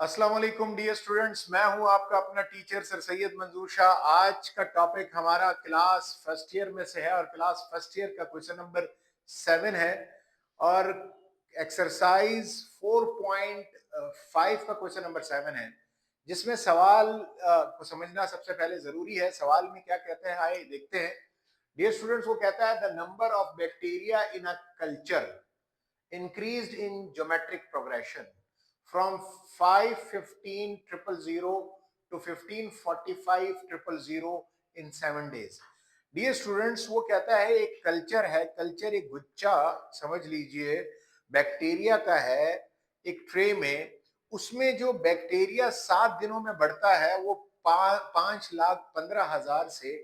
अस्सलाम वालेकुम dear students, मैं हूं आपका अपना टीचर सर सैयद मंजूर शाह। आज का टॉपिक हमारा क्लास फर्स्ट ईयर में से है और क्लास फर्स्ट ईयर का क्वेश्चन नंबर 7 है और एक्सरसाइज 4.5 का क्वेश्चन नंबर 7 है, जिसमें सवाल को समझना सबसे पहले जरूरी है। सवाल में क्या कहते हैं, आइए देखते हैं। डियर स्टूडेंट्स, वो कहता है the number of bacteria in a culture increased in geometric progression from 515,000 to 1545,000 in 7 days। Dear students, वो कहता है एक कल्चर है, कल्चर एक गुच्छा समझ लीजिए बैक्टीरिया का है एक ट्रे में। उसमें जो बैक्टीरिया 7 दिनों में बढ़ता है वो 5,15,000 से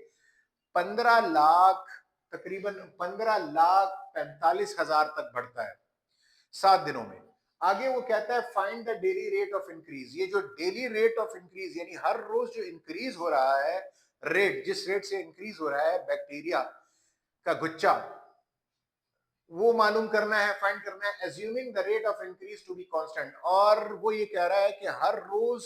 15,00,000 तकरीबन 15,45,000 तक बढ़ता है 7 दिनों में। आगे वो कहता है find the daily rate of increase. ये जो डेली रेट ऑफ इंक्रीज यानी हर रोज जो इंक्रीज हो रहा है, रेट जिस रेट से इंक्रीज हो रहा है बैक्टीरिया का गुच्छा, वो मालूम करना है, फाइंड करना है। Assuming the rate of increase to be constant, और वो ये कह रहा है कि हर रोज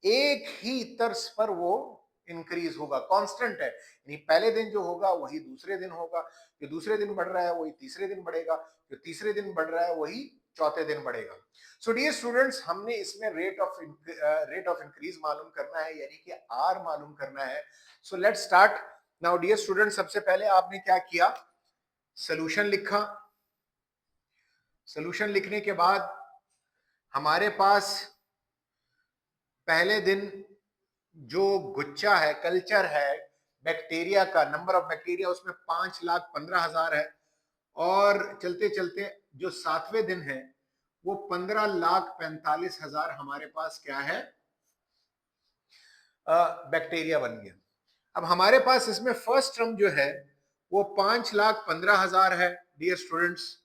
एक ही तर्ज पर वो इंक्रीज होगा, कांस्टेंट है, यानी पहले दिन जो होगा वही दूसरे दिन होगा, जो दूसरे दिन बढ़ रहा है वही तीसरे दिन बढ़ेगा, जो तीसरे दिन बढ़ रहा है वही चौथे दिन बढ़ेगा। सो डियर स्टूडेंट्स, हमने इसमें रेट ऑफ इंक्रीज मालूम करना है, यानी कि आर मालूम करना है। So let's start now. Dear students, सबसे पहले आपने क्या किया, सोल्यूशन लिखा। सोल्यूशन लिखने के बाद हमारे पास पहले दिन जो गुच्छा है, कल्चर है बैक्टीरिया का, नंबर ऑफ बैक्टीरिया उसमें 5,15,000 है, और चलते चलते जो 7वें दिन है वो 15,45,000 हमारे पास क्या है, बैक्टीरिया बन गया। अब हमारे पास इसमें फर्स्ट टर्म जो है वो 5,15,000 है। डियर स्टूडेंट्स,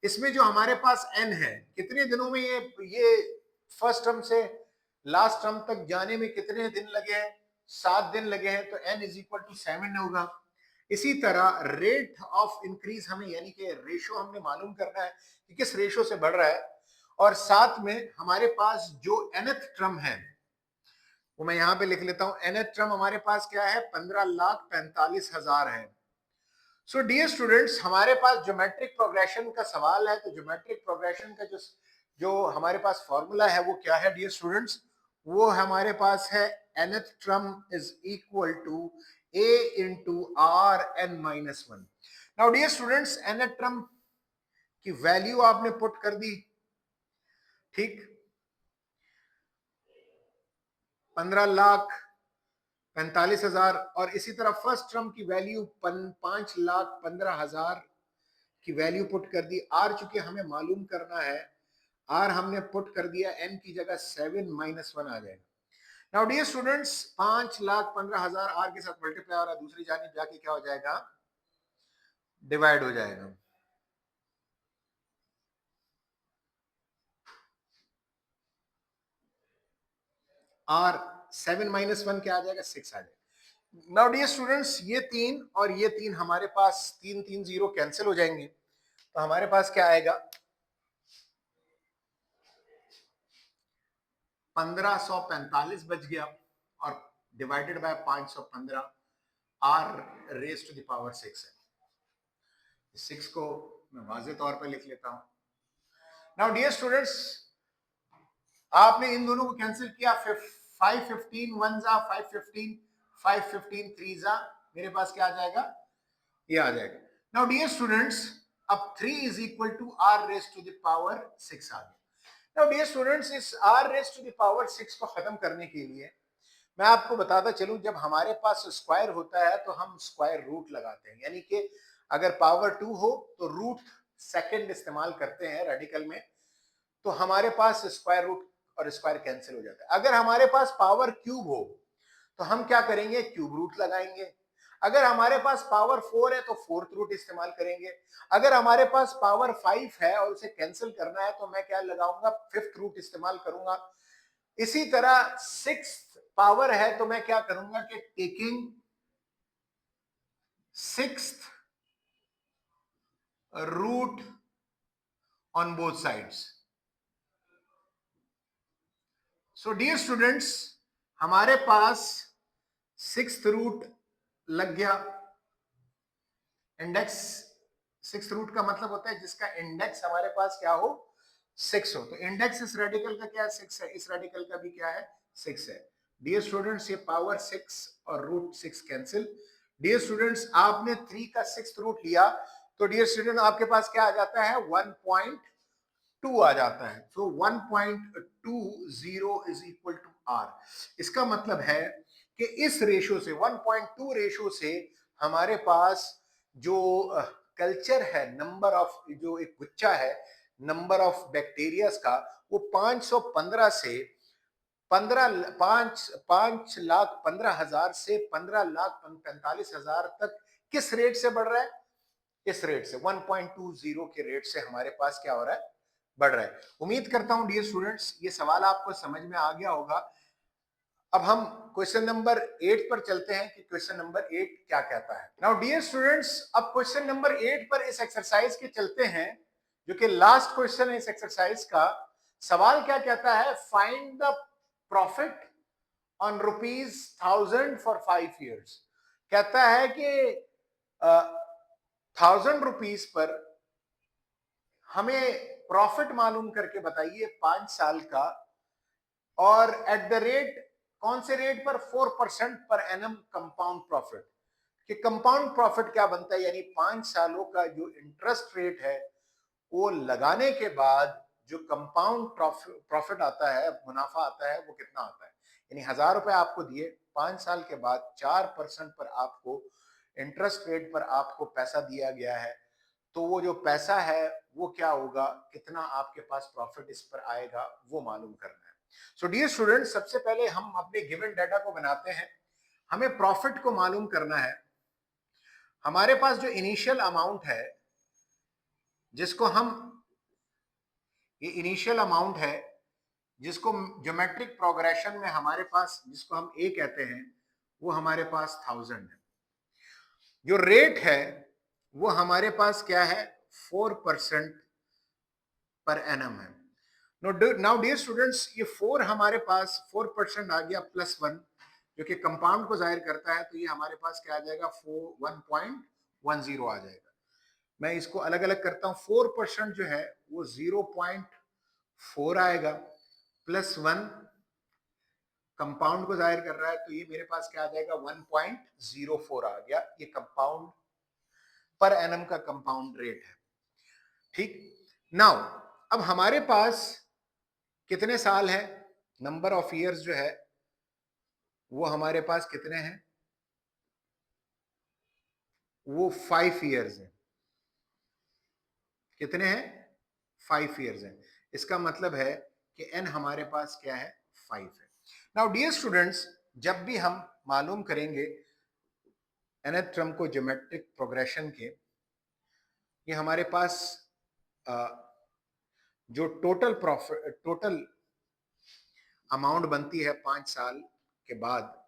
इसमें जो हमारे पास एन है, कितने दिनों में ये फर्स्ट टर्म से लास्ट टर्म तक जाने में कितने दिन लगे हैं, 7 दिन लगे हैं, तो n इज इक्वल टू 7 होगा। इसी तरह रेट ऑफ इंक्रीज हमें, यानी कि रेशो हमने मालूम करना है कि किस रेशो से बढ़ रहा है, और साथ में हमारे पास जो nth टर्म है वो मैं यहां पे लिख लेता हूं। nth टर्म हमारे पास क्या है, 15,45,000 है। सो डियर स्टूडेंट्स, हमारे पास ज्योमेट्रिक प्रोग्रेशन का सवाल है, तो ज्योमेट्रिक प्रोग्रेशन का जो जो हमारे पास फॉर्मूला है वो क्या है डियर स्टूडेंट्स, वो हमारे पास है nth term is equal to a into r n minus 1। Now dear students, nth term की वैल्यू आपने पुट कर दी, ठीक, 15,45,000, और इसी तरह फर्स्ट टर्म की वैल्यू 5,15,000 की वैल्यू पुट कर दी। आर चूंकि हमें मालूम करना है, आर हमने पुट कर दिया, एन की जगह 7-1 आ जाएगा। नाउ डियर स्टूडेंट्स, 5,15,000 आर के साथ मल्टीप्लाई हो रहा है, दूसरी जानिब जाके क्या हो जाएगा, डिवाइड हो जाएगा। आर 7-1 क्या आ जाएगा, 6 आ जाएगा। नाउ डियर स्टूडेंट्स, ये 3 और ये 3 हमारे पास 3-3 0 कैंसिल हो जाएंगे, तो हमारे पास क्या आएगा, 1545 बच गया, और divided by 515, r raise to the power 6 है। 6 को मैं वाजे तौर पर लिख लेता हूं। नाउ डियर स्टूडेंट्स, आपने इन दोनों को कैंसिल किया, 515 1 जा 515, 515 3 जा, मेरे पास क्या आ जाएगा, ये आ जाएगा। नाउ डियर स्टूडेंट्स, अब 3 is equal to r raise to the power 6 आ गया। नाउ डियर स्टूडेंट्स, इस r raise to the power 6 को खत्म करने के लिए मैं आपको बताता चलूं, जब हमारे पास स्क्वायर होता है तो हम स्क्वायर रूट लगाते हैं, यानी कि अगर पावर 2 हो तो रूट सेकंड इस्तेमाल करते हैं रेडिकल में, तो हमारे पास स्क्वायर रूट और स्क्वायर कैंसिल हो जाता है। अगर हमारे पास पावर क्यूब हो तो हम क्या करेंगे, क्यूब रूट लगाएंगे। अगर हमारे पास पावर 4 है तो फोर्थ रूट इस्तेमाल करेंगे। अगर हमारे पास पावर 5 है और उसे कैंसिल करना है तो मैं क्या लगाऊंगा, फिफ्थ रूट इस्तेमाल करूंगा। इसी तरह 6 पावर है तो मैं क्या करूंगा कि taking 6th root on both sides, so dear students, हमारे पास सिक्स्थ रूट लग गया। इंडेक्स, सिक्स्थ रूट का मतलब होता है जिसका इंडेक्स हमारे पास क्या हो, 6 हो। तो इंडेक्स इस रेडिकल का क्या है, 6 है। इस रेडिकल का भी क्या है, 6 है। डियर स्टूडेंट्स, ये पावर 6 और रूट 6 कैंसिल। डियर स्टूडेंट्स, आपने 3 का सिक्स्थ रूट लिया तो डियर स्टूडेंट आपके पास क्या आ जाता है, 1.2 आ जाता है। तो 1.20 इज इक्वल टू आर। इसका मतलब है कि इस रेशो से, 1.2 रेशो से हमारे पास जो कल्चर है, नंबर ऑफ, जो एक गुच्छा है नंबर ऑफ बैक्टीरियाज का, वो 515 से 5,15,000 से 15,45,000 तक किस रेट से बढ़ रहा है, इस रेट से 1.20 के रेट से हमारे पास क्या हो रहा है, बढ़ रहा है। उम्मीद करता हूं डियर स्टूडेंट्स ये सवाल आपको समझ में आ गया होगा। अब हम क्वेश्चन नंबर 8 पर चलते हैं कि क्वेश्चन नंबर 8 क्या कहता है। नाउ डियर स्टूडेंट्स, अब क्वेश्चन नंबर 8 पर इस एक्सरसाइज के चलते हैं, जो कि लास्ट क्वेश्चन है इस एक्सरसाइज का। सवाल क्या कहता है, find the profit on ₹1000 for 5 years। कहता है कि 1000 रुपीज पर हमें प्रॉफिट मालूम करके बताइए 5 साल का, और एट द रेट, कौन से रेट पर, 4% पर एनम कंपाउंड प्रॉफिट। कि कंपाउंड प्रॉफिट क्या बनता है, यानी 5 सालों का जो इंटरेस्ट रेट है वो लगाने के बाद जो कंपाउंड प्रॉफिट आता है, मुनाफा आता है, वो कितना आता है। यानी 1000 रुपए आपको दिए, 5 साल के बाद 4% पर आपको इंटरेस्ट रेट पर आपको पैसा दिया गया है। तो वो जो पैसा है वो क्या होगा, कितना आपके पास प्रॉफिट इस पर आएगा, वो मालूम करना है। सो डियर स्टूडेंट, सबसे पहले हम अपने गिवन डाटा को बनाते हैं। हमें प्रॉफिट को मालूम करना है। हमारे पास जो इनिशियल अमाउंट है, जिसको हम, ये इनिशियल अमाउंट है जिसको ज्योमेट्रिक प्रोग्रेशन में हमारे पास, जिसको हम ए कहते हैं, वो हमारे पास 1000 है। जो रेट है वो हमारे पास क्या है, 4% पर एनम है। नाउ डियर स्टूडेंट्स, ये 4 हमारे पास 4% आ गया प्लस 1, जो कि कंपाउंड को जाहिर करता है। तो ये हमारे पास क्या आ जाएगा, 1.10 आ जाएगा। मैं इसको अलग अलग करता हूं। 4% जो है वो 0.4 आएगा, प्लस 1 कंपाउंड को जाहिर कर रहा है। तो ये मेरे पास क्या आ जाएगा, 1.04 आ गया। ये कंपाउंड पर एनम का कंपाउंड रेट है। ठीक। नाउ अब हमारे पास कितने साल है, नंबर ऑफ ईयर्स जो है वो हमारे पास कितने हैं, वो 5 ईयर्स है। कितने हैं, 5 ईयर्स है। इसका मतलब है कि एन हमारे पास क्या है, 5 है। नाउ डियर स्टूडेंट्स, जब भी हम मालूम करेंगे nth टर्म को ज्योमेट्रिक प्रोग्रेशन के, ये हमारे पास जो टोटल प्रॉफिट, टोटल अमाउंट बनती है 5 साल के बाद,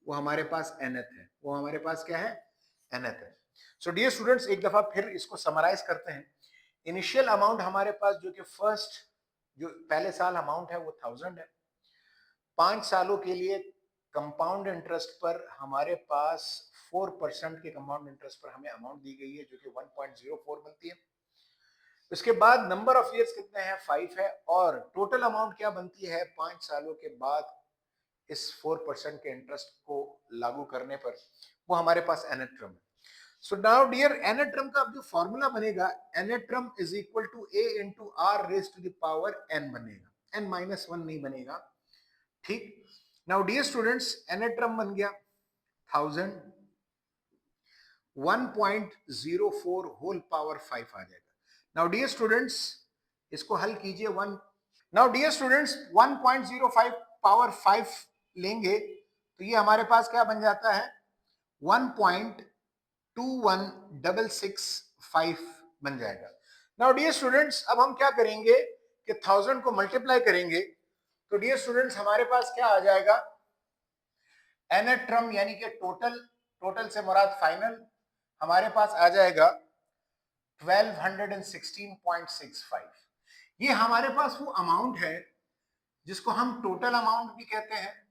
वो हमारे पास nth है। वो हमारे पास क्या है, nth है। सो डियर स्टूडेंट्स, एक दफा फिर इसको समराइज करते हैं। इनिशियल अमाउंट हमारे पास, जो कि फर्स्ट, जो पहले साल अमाउंट है, वो 1000 है। 5 सालों के लिए कंपाउंड इंटरेस्ट पर हमारे पास 4% के कंपाउंड इंटरेस्ट पर हमें अमाउंट दी गई है, जो कि 1.04 बनती है। उसके बाद नंबर ऑफ ईयर्स कितने हैं, 5 है। और टोटल अमाउंट क्या बनती है 5 सालों के बाद इस 4% के इंटरेस्ट को लागू करने पर, वो हमारे पास nth टर्म है। So now dear, nth term का अब जो फॉर्मूला बनेगा, nth term is equal to a into r raise to the power n बनेगा, n माइनस 1 नहीं बनेगा। ठीक। Now dear students, nth term बन गया 1000, 1.04 होल पावर 5 आ जाएगा। नाउ डियर स्टूडेंट्स, इसको हल कीजिए। नाउ डियर स्टूडेंट्स, 1.05 पावर 5 लेंगे तो ये हमारे पास क्या बन जाता है, 1.21665 बन जाएगा। नाउ डियर स्टूडेंट्स, अब हम क्या करेंगे कि 1000 को मल्टीप्लाई करेंगे। तो डियर स्टूडेंट्स, हमारे पास क्या आ जाएगा, nth टर्म यानी कि टोटल, टोटल से मुराद फाइनल, हमारे पास आ जाएगा 1216.65। ये हमारे पास वो अमाउंट है जिसको हम टोटल अमाउंट भी कहते हैं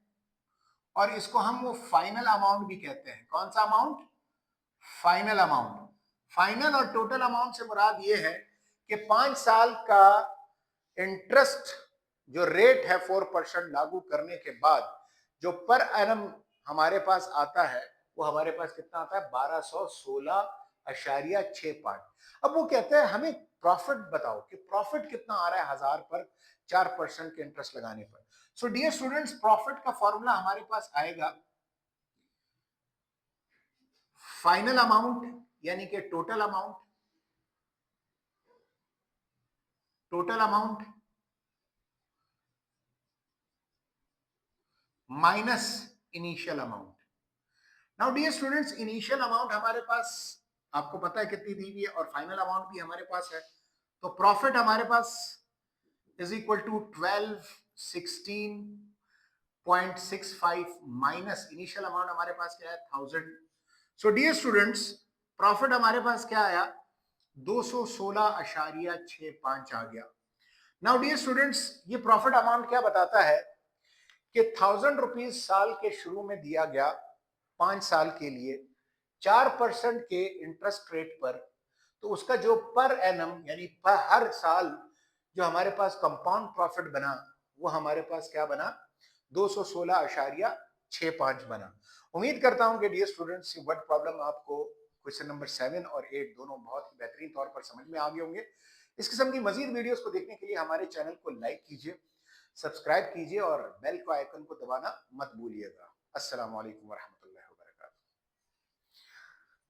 और इसको हम वो फाइनल अमाउंट भी कहते हैं। कौन सा अमाउंट? Final amount. फाइनल और टोटल अमाउंट से मुराद ये है कि 5 साल का इंटरेस्ट जो रेट है 4% लागू करने के बाद जो पर एनम हमारे पास आता है वो हमारे पास कितना आता है? 1216.65। अब वो कहते हैं हमें प्रॉफिट बताओ कि प्रॉफिट कितना आ रहा है 1000 पर 4% के इंटरेस्ट लगाने पर। सो डियर स्टूडेंट्स, प्रॉफिट का फॉर्मूला हमारे पास आएगा फाइनल अमाउंट यानी कि total amount minus initial amount. Now dear students, initial amount हमारे पास आपको पता है कितनी दी हुई है और फाइनल अमाउंट भी हमारे पास है। तो प्रॉफिट हमारे पास is equal to 1216.65 minus initial amount हमारे पास क्या है? 1000। सो डियर स्टूडेंट्स, प्रॉफिट हमारे पास क्या आया? 216.65 आ गया। नाउ डियर स्टूडेंट्स, ये प्रॉफिट अमाउंट क्या बताता है कि 1000 रुपीज साल के शुरू में दिया गया 5 साल के लिए 4% के इंटरेस्ट रेट पर, तो उसका जो पर एनम यानी पर हर साल जो हमारे पास कंपाउंड प्रॉफिट बना वो हमारे पास क्या बना? 216.65 बना। उम्मीद करता हूं कि डियर स्टूडेंट्स ये वर्ड प्रॉब्लम आपको क्वेश्चन नंबर 7 और 8 दोनों बहुत ही बेहतरीन तौर पर समझ में आ गए होंगे। इस किस्म की मजीद वीडियोस को देखने के लिए हमारे चैनल को लाइक कीजिए, सब्सक्राइब कीजिए और बेल को आइकन को दबाना मत भूलिएगा। अस्सलाम वालेकुम वरहमतुल्लाह।